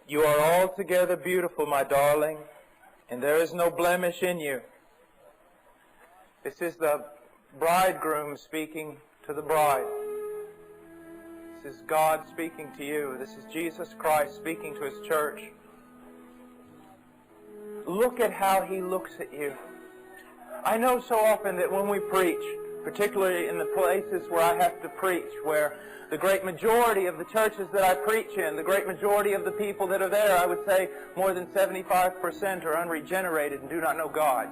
You are altogether beautiful, my darling, and there is no blemish in you. This is the bridegroom speaking to the bride. This is God speaking to you. This is Jesus Christ speaking to His church. Look at how He looks at you. I know so often that when we preach, particularly in the places where I have to preach, where the great majority of the churches that I preach in, the great majority of the people that are there, I would say more than 75% are unregenerated and do not know God.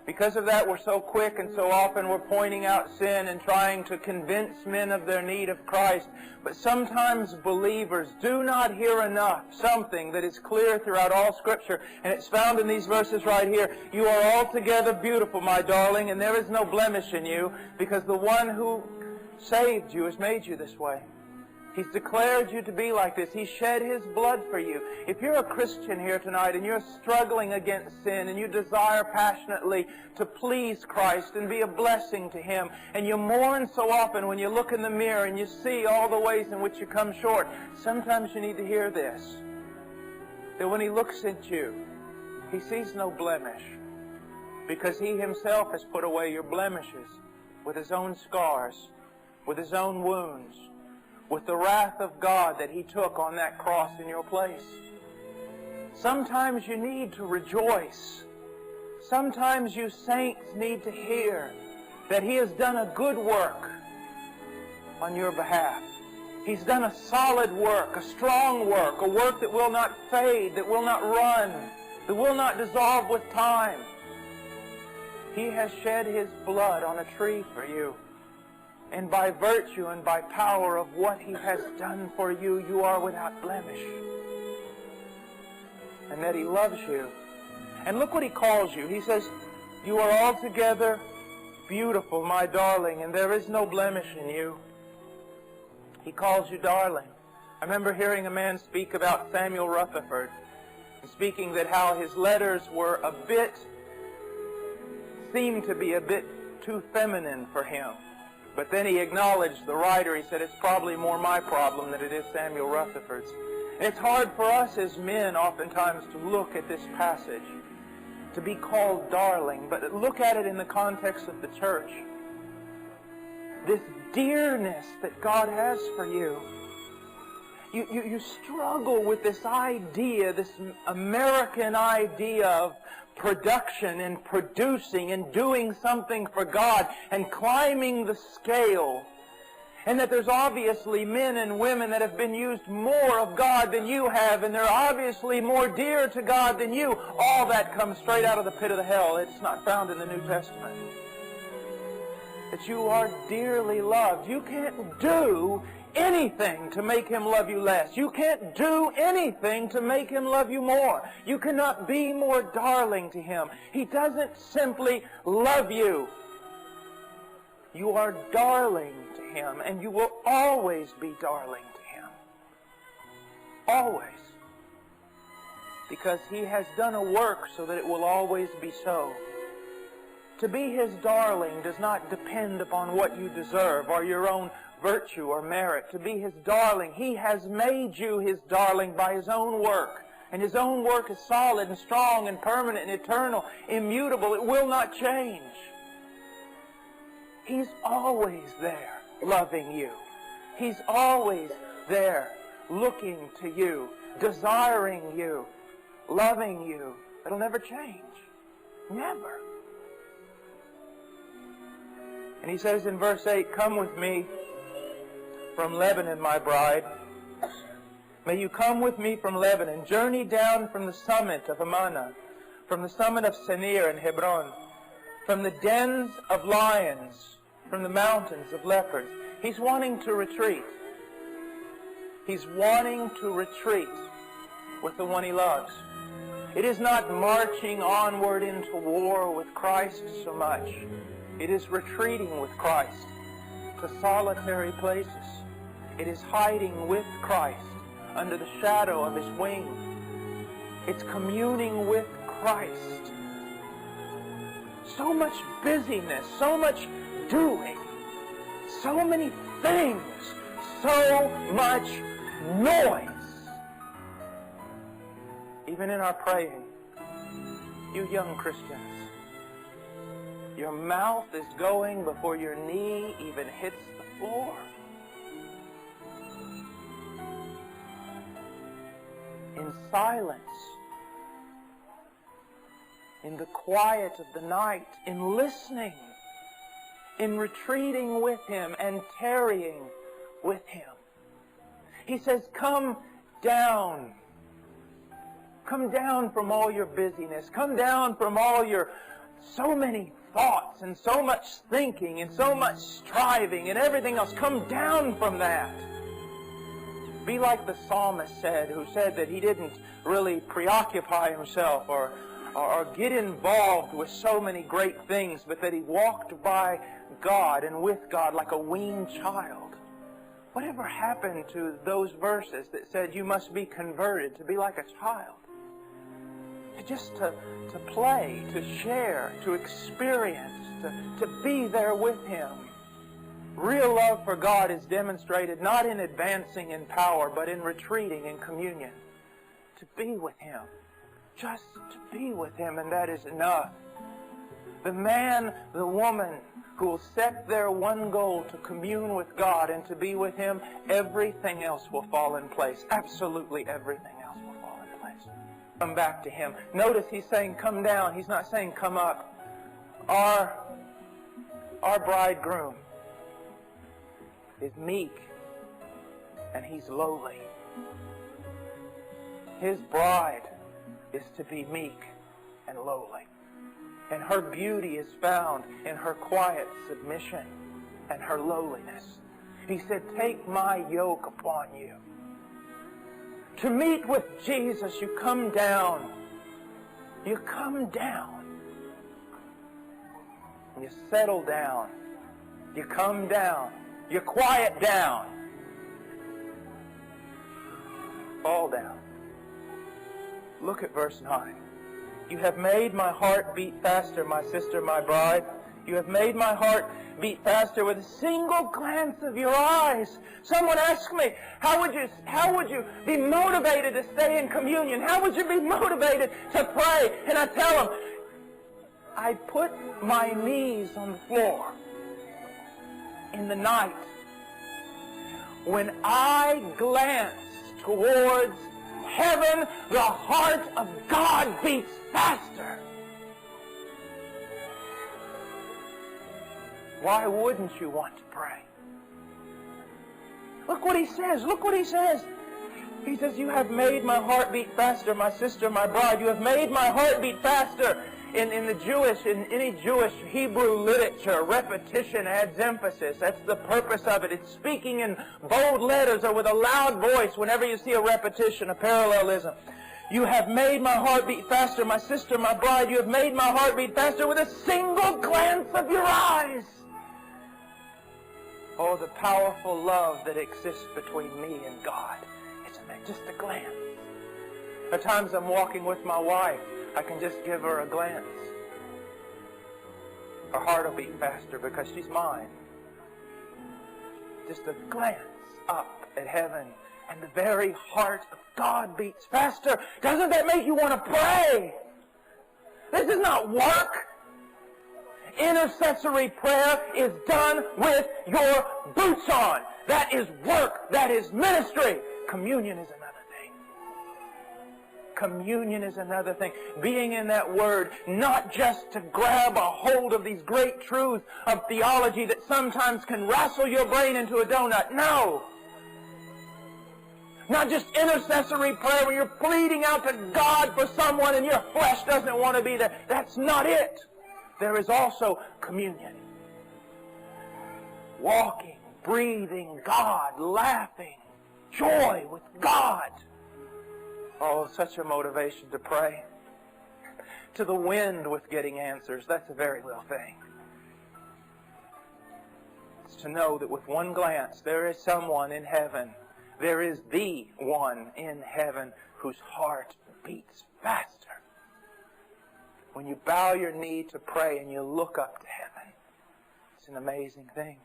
Because of that, we're so quick and so often we're pointing out sin and trying to convince men of their need of Christ. But sometimes believers do not hear enough something that is clear throughout all Scripture. And it's found in these verses right here. You are altogether beautiful, my darling, and there is no blemish in you, because the one who saved you has made you this way. He's declared you to be like this. He shed His blood for you. If you're a Christian here tonight and you're struggling against sin and you desire passionately to please Christ and be a blessing to Him, and you mourn so often when you look in the mirror and you see all the ways in which you come short, sometimes you need to hear this. That when He looks at you, He sees no blemish, because He Himself has put away your blemishes with His own scars, with His own wounds, with the wrath of God that He took on that cross in your place. Sometimes you need to rejoice. Sometimes you saints need to hear that He has done a good work on your behalf. He's done a solid work, a strong work, a work that will not fade, that will not run, that will not dissolve with time. He has shed His blood on a tree for you. And by virtue and by power of what He has done for you, you are without blemish. And that He loves you. And look what He calls you. He says, you are altogether beautiful, my darling, and there is no blemish in you. He calls you darling. I remember hearing a man speak about Samuel Rutherford, speaking that how his letters were seemed to be a bit too feminine for him. But then he acknowledged the writer. He said, it's probably more my problem than it is Samuel Rutherford's. And it's hard for us as men oftentimes to look at this passage, to be called darling, but look at it in the context of the church. This dearness that God has for you. You struggle with this idea, this American idea of production and producing and doing something for God and climbing the scale. And that there's obviously men and women that have been used more of God than you have, and they're obviously more dear to God than you. All that comes straight out of the pit of the hell. It's not found in the New Testament. That you are dearly loved. You can't do anything to make Him love you less. You can't do anything to make Him love you more. You cannot be more darling to Him. He doesn't simply love you. You are darling to Him, and you will always be darling to Him. Always. Because He has done a work so that it will always be so. To be His darling does not depend upon what you deserve or your own virtue or merit. To be His darling, He has made you His darling by His own work. And His own work is solid and strong and permanent and eternal, immutable. It will not change. He's always there loving you. He's always there looking to you, desiring you, loving you. It'll never change. Never. And He says in verse 8, come with me from Lebanon, my bride. May you come with me from Lebanon. Journey down from the summit of Amana, from the summit of Senir and Hebron, from the dens of lions, from the mountains of leopards. He's wanting to retreat. He's wanting to retreat with the one He loves. It is not marching onward into war with Christ so much. It is retreating with Christ to solitary places. It is hiding with Christ under the shadow of His wing. It's communing with Christ. So much busyness, so much doing, so many things, so much noise. even in our praying. You young Christians, your mouth is going before your knee even hits the floor. In silence, in the quiet of the night, in listening, in retreating with Him and tarrying with Him. He says, come down. Come down from all your busyness. Come down from all your so many thoughts and so much thinking and so much striving and everything else. Come down from that. Be like the psalmist said, who said that he didn't really preoccupy himself or get involved with so many great things, but that he walked by God and with God like a weaned child. Whatever happened to those verses that said you must be converted to be like a child? To play, to share, to experience, to be there with Him. Real love for God is demonstrated not in advancing in power, but in retreating in communion. To be with Him. Just to be with Him, and that is enough. The man, the woman who will set their one goal to commune with God and to be with Him, everything else will fall in place. Absolutely everything else will fall in place. Come back to Him. Notice He's saying come down. He's not saying come up. Our bridegroom is meek and He's lowly. His bride is to be meek and lowly. And her beauty is found in her quiet submission and her lowliness. He said, take my yoke upon you. To meet with Jesus, you come down. You come down. You settle down. You come down. You quiet down. Fall down. Look at verse 9. You have made my heart beat faster, my sister, my bride. You have made my heart beat faster with a single glance of your eyes. Someone asked me, how would you be motivated to stay in communion? How would you be motivated to pray? And I tell them, I put my knees on the floor in the night. When I glance towards heaven, the heart of God beats faster. Why wouldn't you want to pray? Look what he says. Look what he says. He says, you have made my heart beat faster, my sister, my bride. You have made my heart beat faster. In any Jewish Hebrew literature, repetition adds emphasis. That's the purpose of it. It's speaking in bold letters or with a loud voice whenever you see a repetition, a parallelism. You have made my heart beat faster, my sister, my bride. You have made my heart beat faster with a single glance of your eyes. Oh, the powerful love that exists between me and God. It's just a glance. At times I'm walking with my wife. I can just give her a glance. Her heart will beat faster because she's mine. Just a glance up at heaven and the very heart of God beats faster. Doesn't that make you want to pray? This is not work. Intercessory prayer is done with your boots on. That is work. That is ministry. Communion is another thing. Communion is another thing. Being in that Word, not just to grab a hold of these great truths of theology that sometimes can wrestle your brain into a donut. No! Not just intercessory prayer when you're pleading out to God for someone and your flesh doesn't want to be there. That's not it. There is also communion. Walking, breathing God, laughing, joy with God. Oh, such a motivation to pray. To the wind with getting answers. That's a very real thing. It's to know that with one glance there is someone in heaven. There is the one in heaven whose heart beats faster. When you bow your knee to pray and you look up to heaven, it's an amazing thing.